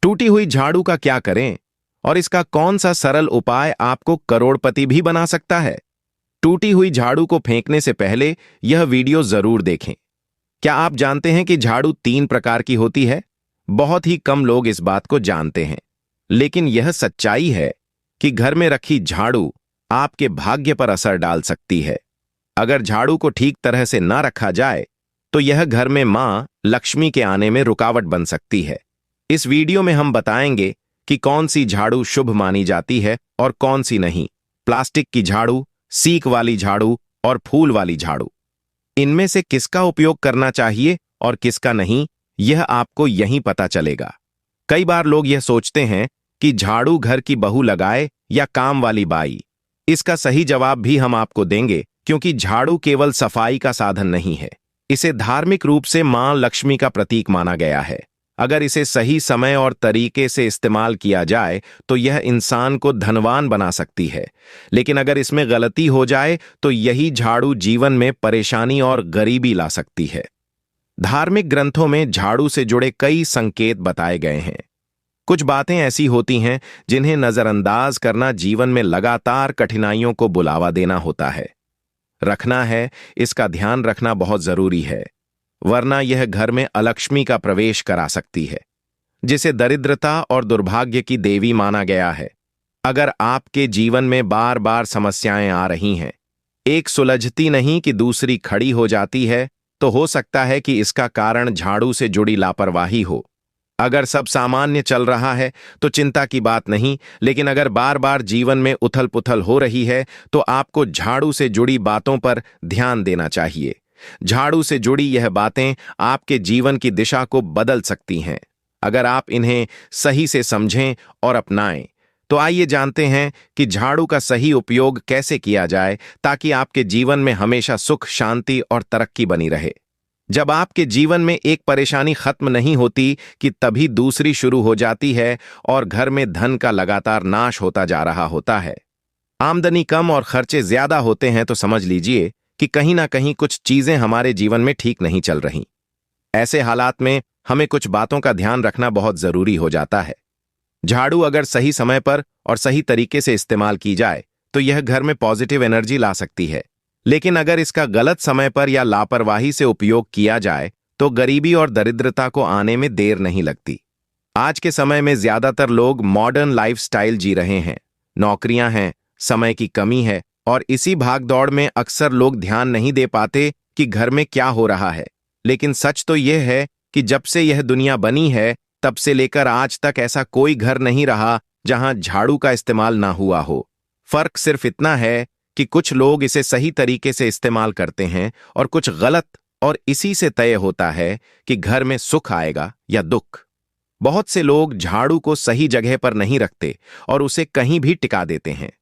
टूटी हुई झाड़ू का क्या करें और इसका कौन सा सरल उपाय आपको करोड़पति भी बना सकता है। टूटी हुई झाड़ू को फेंकने से पहले यह वीडियो जरूर देखें। क्या आप जानते हैं कि झाड़ू 3 प्रकार की होती है? बहुत ही कम लोग इस बात को जानते हैं, लेकिन यह सच्चाई है कि घर में रखी झाड़ू आपके भाग्य पर असर डाल सकती है। अगर झाड़ू को ठीक तरह से ना रखा जाए तो यह घर में मां लक्ष्मी के आने में रुकावट बन सकती है। इस वीडियो में हम बताएंगे कि कौन सी झाड़ू शुभ मानी जाती है और कौन सी नहीं। प्लास्टिक की झाड़ू, सीक वाली झाड़ू और फूल वाली झाड़ू, इनमें से किसका उपयोग करना चाहिए और किसका नहीं, यह आपको यहीं पता चलेगा। कई बार लोग यह सोचते हैं कि झाड़ू घर की बहू लगाए या काम वाली बाई। इसका सही जवाब भी हम आपको देंगे, क्योंकि झाड़ू केवल सफाई का साधन नहीं है, इसे धार्मिक रूप से मां लक्ष्मी का प्रतीक माना गया है। अगर इसे सही समय और तरीके से इस्तेमाल किया जाए तो यह इंसान को धनवान बना सकती है, लेकिन अगर इसमें गलती हो जाए तो यही झाड़ू जीवन में परेशानी और गरीबी ला सकती है। धार्मिक ग्रंथों में झाड़ू से जुड़े कई संकेत बताए गए हैं। कुछ बातें ऐसी होती हैं जिन्हें नजरअंदाज करना जीवन में लगातार कठिनाइयों को बुलावा देना होता है। रखना है, इसका ध्यान रखना बहुत जरूरी है, वरना यह घर में अलक्ष्मी का प्रवेश करा सकती है, जिसे दरिद्रता और दुर्भाग्य की देवी माना गया है। अगर आपके जीवन में बार बार समस्याएं आ रही हैं, एक सुलझती नहीं कि दूसरी खड़ी हो जाती है, तो हो सकता है कि इसका कारण झाड़ू से जुड़ी लापरवाही हो। अगर सब सामान्य चल रहा है तो चिंता की बात नहीं, लेकिन अगर बार बार जीवन में उथल पुथल हो रही है तो आपको झाड़ू से जुड़ी बातों पर ध्यान देना चाहिए। झाड़ू से जुड़ी यह बातें आपके जीवन की दिशा को बदल सकती हैं। अगर आप इन्हें सही से समझें और अपनाएं, तो आइए जानते हैं कि झाड़ू का सही उपयोग कैसे किया जाए ताकि आपके जीवन में हमेशा सुख, शांति और तरक्की बनी रहे। जब आपके जीवन में एक परेशानी खत्म नहीं होती कि तभी दूसरी शुरू हो जाती है और घर में धन का लगातार नाश होता जा रहा होता है। आमदनी कम और खर्चे ज्यादा होते हैं तो समझ लीजिए कि कहीं ना कहीं कुछ चीजें हमारे जीवन में ठीक नहीं चल रही। ऐसे हालात में हमें कुछ बातों का ध्यान रखना बहुत जरूरी हो जाता है। झाड़ू अगर सही समय पर और सही तरीके से इस्तेमाल की जाए तो यह घर में पॉजिटिव एनर्जी ला सकती है, लेकिन अगर इसका गलत समय पर या लापरवाही से उपयोग किया जाए तो गरीबी और दरिद्रता को आने में देर नहीं लगती। आज के समय में ज्यादातर लोग मॉडर्न लाइफस्टाइल जी रहे हैं। नौकरियां हैं, समय की कमी है और इसी भागदौड़ में अक्सर लोग ध्यान नहीं दे पाते कि घर में क्या हो रहा है। लेकिन सच तो यह है कि जब से यह दुनिया बनी है तब से लेकर आज तक ऐसा कोई घर नहीं रहा जहां झाड़ू का इस्तेमाल ना हुआ हो। फर्क सिर्फ इतना है कि कुछ लोग इसे सही तरीके से इस्तेमाल करते हैं और कुछ गलत, और इसी से तय होता है कि घर में सुख आएगा या दुख। बहुत से लोग झाड़ू को सही जगह पर नहीं रखते और उसे कहीं भी टिका देते हैं।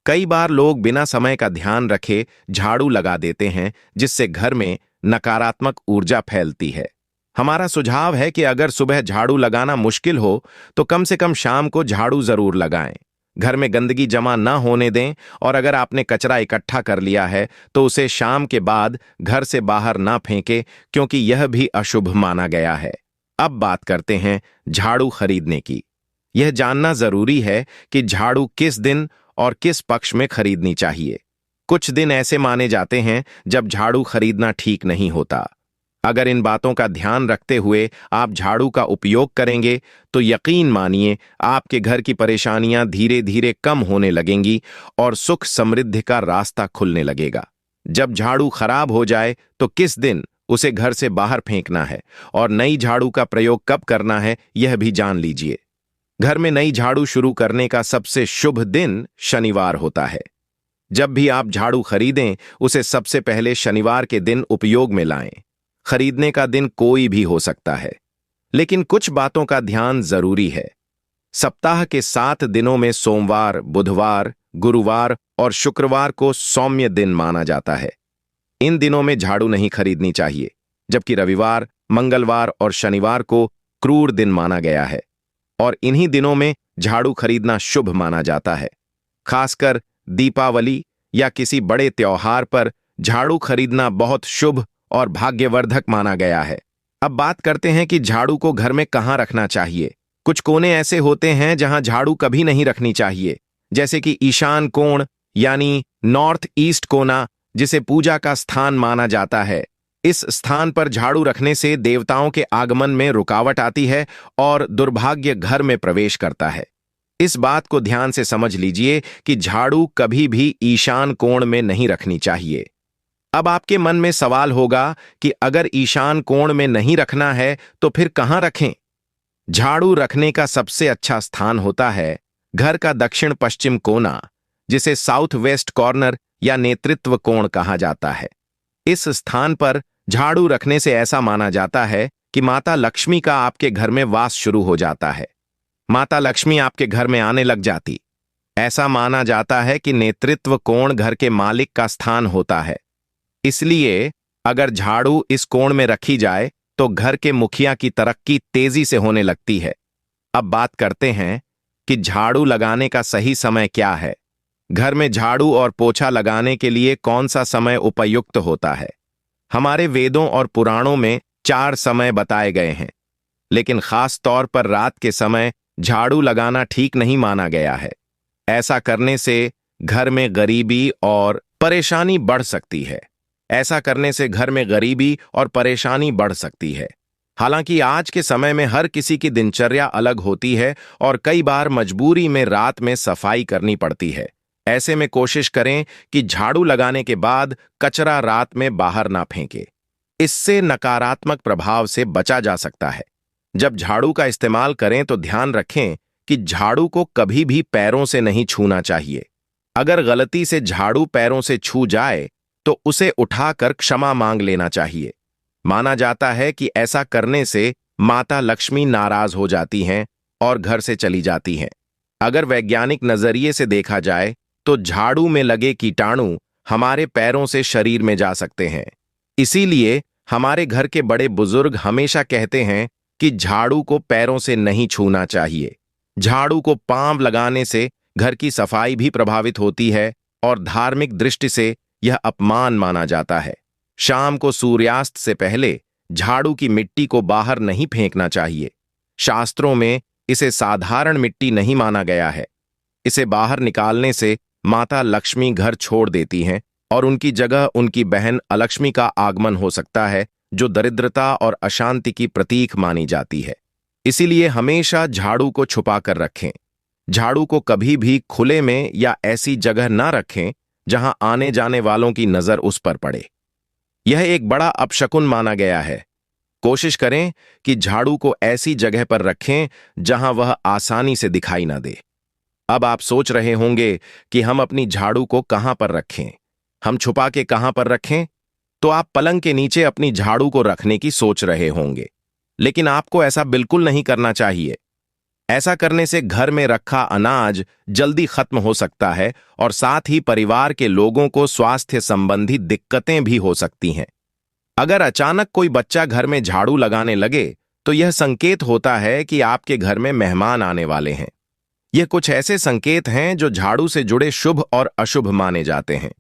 कई बार लोग बिना समय का ध्यान रखे झाड़ू लगा देते हैं, जिससे घर में नकारात्मक ऊर्जा फैलती है। हमारा सुझाव है कि अगर सुबह झाड़ू लगाना मुश्किल हो तो कम से कम शाम को झाड़ू जरूर लगाएं। घर में गंदगी जमा ना होने दें और अगर आपने कचरा इकट्ठा कर लिया है तो उसे शाम के बाद घर से बाहर ना फेंके, क्योंकि यह भी अशुभ माना गया है। अब बात करते हैं झाड़ू खरीदने की। यह जानना जरूरी है कि झाड़ू किस दिन और किस पक्ष में खरीदनी चाहिए। कुछ दिन ऐसे माने जाते हैं जब झाड़ू खरीदना ठीक नहीं होता। अगर इन बातों का ध्यान रखते हुए आप झाड़ू का उपयोग करेंगे तो यकीन मानिए आपके घर की परेशानियां धीरे धीरे कम होने लगेंगी और सुख समृद्धि का रास्ता खुलने लगेगा। जब झाड़ू खराब हो जाए तो किस दिन उसे घर से बाहर फेंकना है और नई झाड़ू का प्रयोग कब करना है, यह भी जान लीजिए। घर में नई झाड़ू शुरू करने का सबसे शुभ दिन शनिवार होता है। जब भी आप झाड़ू खरीदें उसे सबसे पहले शनिवार के दिन उपयोग में लाएं। खरीदने का दिन कोई भी हो सकता है, लेकिन कुछ बातों का ध्यान जरूरी है। सप्ताह के 7 दिनों में सोमवार, बुधवार, गुरुवार और शुक्रवार को सौम्य दिन माना जाता है। इन दिनों में झाड़ू नहीं खरीदनी चाहिए, जबकि रविवार, मंगलवार और शनिवार को क्रूर दिन माना गया है और इन्हीं दिनों में झाड़ू खरीदना शुभ माना जाता है। खासकर दीपावली या किसी बड़े त्योहार पर झाड़ू खरीदना बहुत शुभ और भाग्यवर्धक माना गया है। अब बात करते हैं कि झाड़ू को घर में कहाँ रखना चाहिए। कुछ कोने ऐसे होते हैं जहां झाड़ू कभी नहीं रखनी चाहिए, जैसे कि ईशान कोण यानी नॉर्थ ईस्ट कोना, जिसे पूजा का स्थान माना जाता है। इस स्थान पर झाड़ू रखने से देवताओं के आगमन में रुकावट आती है और दुर्भाग्य घर में प्रवेश करता है। इस बात को ध्यान से समझ लीजिए कि झाड़ू कभी भी ईशान कोण में नहीं रखनी चाहिए। अब आपके मन में सवाल होगा कि अगर ईशान कोण में नहीं रखना है तो फिर कहां रखें? झाड़ू रखने का सबसे अच्छा स्थान होता है घर का दक्षिण पश्चिम कोना, जिसे साउथ वेस्ट कॉर्नर या नेतृत्व कोण कहा जाता है। इस स्थान पर झाड़ू रखने से ऐसा माना जाता है कि माता लक्ष्मी का आपके घर में वास शुरू हो जाता है। माता लक्ष्मी आपके घर में आने लग जाती। ऐसा माना जाता है कि नेतृत्व कोण घर के मालिक का स्थान होता है। इसलिए अगर झाड़ू इस कोण में रखी जाए तो घर के मुखिया की तरक्की तेजी से होने लगती है। अब बात करते हैं कि झाड़ू लगाने का सही समय क्या है। घर में झाड़ू और पोछा लगाने के लिए कौन सा समय उपयुक्त होता है? हमारे वेदों और पुराणों में 4 समय बताए गए हैं, लेकिन खास तौर पर रात के समय झाड़ू लगाना ठीक नहीं माना गया है। ऐसा करने से घर में गरीबी और परेशानी बढ़ सकती है। हालांकि आज के समय में हर किसी की दिनचर्या अलग होती है और कई बार मजबूरी में रात में सफाई करनी पड़ती है। ऐसे में कोशिश करें कि झाड़ू लगाने के बाद कचरा रात में बाहर ना फेंके। इससे नकारात्मक प्रभाव से बचा जा सकता है। जब झाड़ू का इस्तेमाल करें तो ध्यान रखें कि झाड़ू को कभी भी पैरों से नहीं छूना चाहिए। अगर गलती से झाड़ू पैरों से छू जाए तो उसे उठाकर क्षमा मांग लेना चाहिए। माना जाता है कि ऐसा करने से माता लक्ष्मी नाराज हो जाती हैं और घर से चली जाती हैं। अगर वैज्ञानिक नजरिए से देखा जाए तो झाड़ू में लगे कीटाणु हमारे पैरों से शरीर में जा सकते हैं। इसीलिए हमारे घर के बड़े बुजुर्ग हमेशा कहते हैं कि झाड़ू को पैरों से नहीं छूना चाहिए। झाड़ू को पांव लगाने से घर की सफाई भी प्रभावित होती है और धार्मिक दृष्टि से यह अपमान माना जाता है। शाम को सूर्यास्त से पहले झाड़ू की मिट्टी को बाहर नहीं फेंकना चाहिए। शास्त्रों में इसे साधारण मिट्टी नहीं माना गया है। इसे बाहर निकालने से माता लक्ष्मी घर छोड़ देती हैं और उनकी जगह उनकी बहन अलक्ष्मी का आगमन हो सकता है, जो दरिद्रता और अशांति की प्रतीक मानी जाती है। इसीलिए हमेशा झाड़ू को छुपा कर रखें। झाड़ू को कभी भी खुले में या ऐसी जगह ना रखें जहां आने जाने वालों की नजर उस पर पड़े। यह एक बड़ा अपशकुन माना गया है। कोशिश करें कि झाड़ू को ऐसी जगह पर रखें जहां वह आसानी से दिखाई ना दे। अब आप सोच रहे होंगे कि हम अपनी झाड़ू को कहां पर रखें, हम छुपा के कहां पर रखें? तो आप पलंग के नीचे अपनी झाड़ू को रखने की सोच रहे होंगे, लेकिन आपको ऐसा बिल्कुल नहीं करना चाहिए। ऐसा करने से घर में रखा अनाज जल्दी खत्म हो सकता है और साथ ही परिवार के लोगों को स्वास्थ्य संबंधी दिक्कतें भी हो सकती हैं। अगर अचानक कोई बच्चा घर में झाड़ू लगाने लगे तो यह संकेत होता है कि आपके घर में मेहमान आने वाले हैं। यह कुछ ऐसे संकेत हैं जो झाड़ू से जुड़े शुभ और अशुभ माने जाते हैं।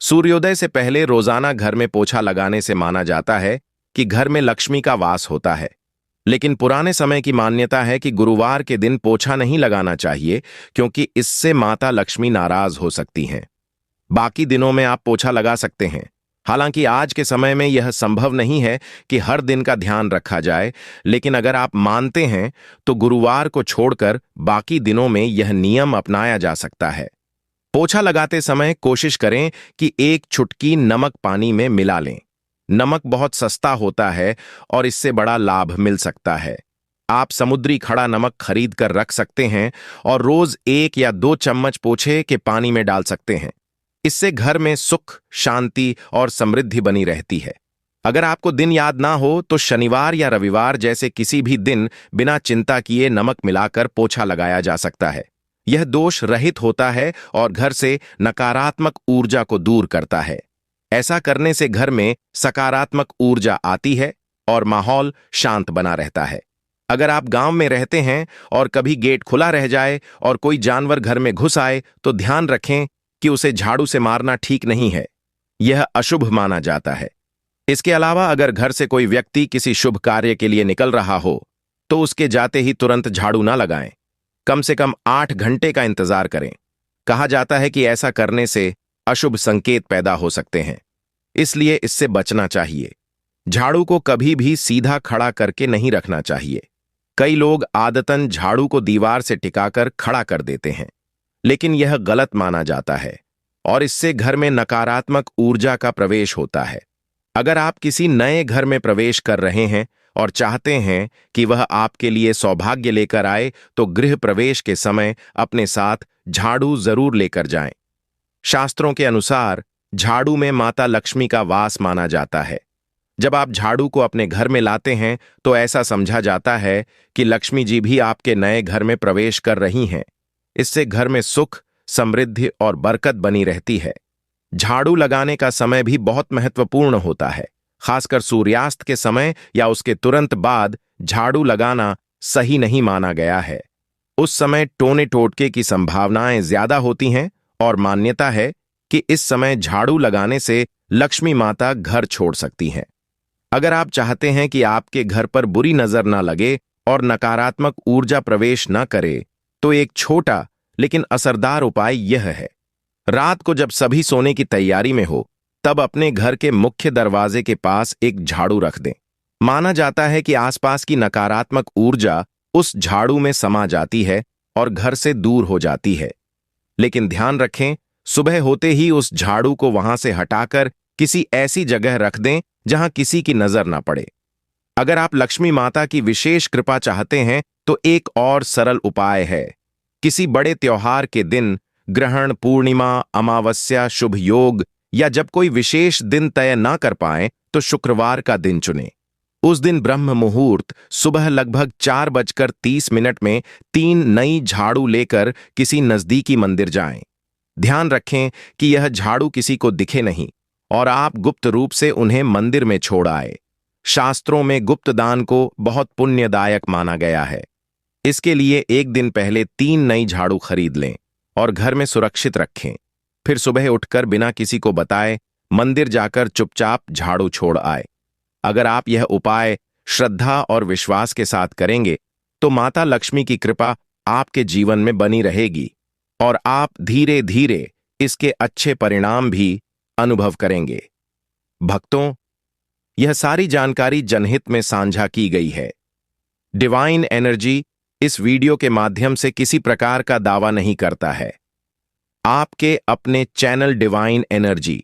सूर्योदय से पहले रोजाना घर में पोछा लगाने से माना जाता है कि घर में लक्ष्मी का वास होता है, लेकिन पुराने समय की मान्यता है कि गुरुवार के दिन पोछा नहीं लगाना चाहिए क्योंकि इससे माता लक्ष्मी नाराज हो सकती हैं। बाकी दिनों में आप पोछा लगा सकते हैं। हालांकि आज के समय में यह संभव नहीं है कि हर दिन का ध्यान रखा जाए, लेकिन अगर आप मानते हैं तो गुरुवार को छोड़कर बाकी दिनों में यह नियम अपनाया जा सकता है। पोछा लगाते समय कोशिश करें कि 1 चुटकी नमक पानी में मिला लें। नमक बहुत सस्ता होता है और इससे बड़ा लाभ मिल सकता है। आप समुद्री खड़ा नमक खरीद कर रख सकते हैं और रोज 1 या 2 चम्मच पोछे के पानी में डाल सकते हैं। इससे घर में सुख, शांति और समृद्धि बनी रहती है। अगर आपको दिन याद ना हो तो शनिवार या रविवार जैसे किसी भी दिन बिना चिंता किए नमक मिलाकर पोछा लगाया जा सकता है। यह दोष रहित होता है और घर से नकारात्मक ऊर्जा को दूर करता है। ऐसा करने से घर में सकारात्मक ऊर्जा आती है और माहौल शांत बना रहता है। अगर आप गांव में रहते हैं और कभी गेट खुला रह जाए और कोई जानवर घर में घुस आए तो ध्यान रखें कि उसे झाड़ू से मारना ठीक नहीं है। यह अशुभ माना जाता है। इसके अलावा अगर घर से कोई व्यक्ति किसी शुभ कार्य के लिए निकल रहा हो तो उसके जाते ही तुरंत झाड़ू ना लगाएं। कम से कम 8 घंटे का इंतजार करें। कहा जाता है कि ऐसा करने से अशुभ संकेत पैदा हो सकते हैं, इसलिए इससे बचना चाहिए। झाड़ू को कभी भी सीधा खड़ा करके नहीं रखना चाहिए। कई लोग आदतन झाड़ू को दीवार से टिकाकर खड़ा कर देते हैं, लेकिन यह गलत माना जाता है और इससे घर में नकारात्मक ऊर्जा का प्रवेश होता है। अगर आप किसी नए घर में प्रवेश कर रहे हैं और चाहते हैं कि वह आपके लिए सौभाग्य लेकर आए, तो गृह प्रवेश के समय अपने साथ झाड़ू जरूर लेकर जाएं। शास्त्रों के अनुसार झाड़ू में माता लक्ष्मी का वास माना जाता है। जब आप झाड़ू को अपने घर में लाते हैं तो ऐसा समझा जाता है कि लक्ष्मी जी भी आपके नए घर में प्रवेश कर रही हैं। इससे घर में सुख, समृद्धि और बरकत बनी रहती है। झाड़ू लगाने का समय भी बहुत महत्वपूर्ण होता है। खासकर सूर्यास्त के समय या उसके तुरंत बाद झाड़ू लगाना सही नहीं माना गया है। उस समय टोने टोटके की संभावनाएं ज्यादा होती हैं और मान्यता है कि इस समय झाड़ू लगाने से लक्ष्मी माता घर छोड़ सकती हैं। अगर आप चाहते हैं कि आपके घर पर बुरी नजर न लगे और नकारात्मक ऊर्जा प्रवेश न करे, तो एक छोटा लेकिन असरदार उपाय यह है। रात को जब सभी सोने की तैयारी में हो, तब अपने घर के मुख्य दरवाजे के पास एक झाड़ू रख दें। माना जाता है कि आसपास की नकारात्मक ऊर्जा उस झाड़ू में समा जाती है और घर से दूर हो जाती है। लेकिन ध्यान रखें, सुबह होते ही उस झाड़ू को वहां से हटाकर किसी ऐसी जगह रख दें जहां किसी की नजर ना पड़े। अगर आप लक्ष्मी माता की विशेष कृपा चाहते हैं तो एक और सरल उपाय है। किसी बड़े त्योहार के दिन, ग्रहण, पूर्णिमा, अमावस्या, शुभ योग या जब कोई विशेष दिन तय ना कर पाए तो शुक्रवार का दिन चुनें। उस दिन ब्रह्म मुहूर्त सुबह लगभग 4:30 में 3 नई झाड़ू लेकर किसी नजदीकी मंदिर जाएं। ध्यान रखें कि यह झाड़ू किसी को दिखे नहीं और आप गुप्त रूप से उन्हें मंदिर में छोड़ आए। शास्त्रों में गुप्त दान को बहुत पुण्यदायक माना गया है। इसके लिए एक दिन पहले 3 नई झाड़ू खरीद लें और घर में सुरक्षित रखें। फिर सुबह उठकर बिना किसी को बताए मंदिर जाकर चुपचाप झाड़ू छोड़ आए। अगर आप यह उपाय श्रद्धा और विश्वास के साथ करेंगे तो माता लक्ष्मी की कृपा आपके जीवन में बनी रहेगी और आप धीरे धीरे इसके अच्छे परिणाम भी अनुभव करेंगे। भक्तों, यह सारी जानकारी जनहित में साझा की गई है। डिवाइन एनर्जी इस वीडियो के माध्यम से किसी प्रकार का दावा नहीं करता है। आपके अपने चैनल डिवाइन एनर्जी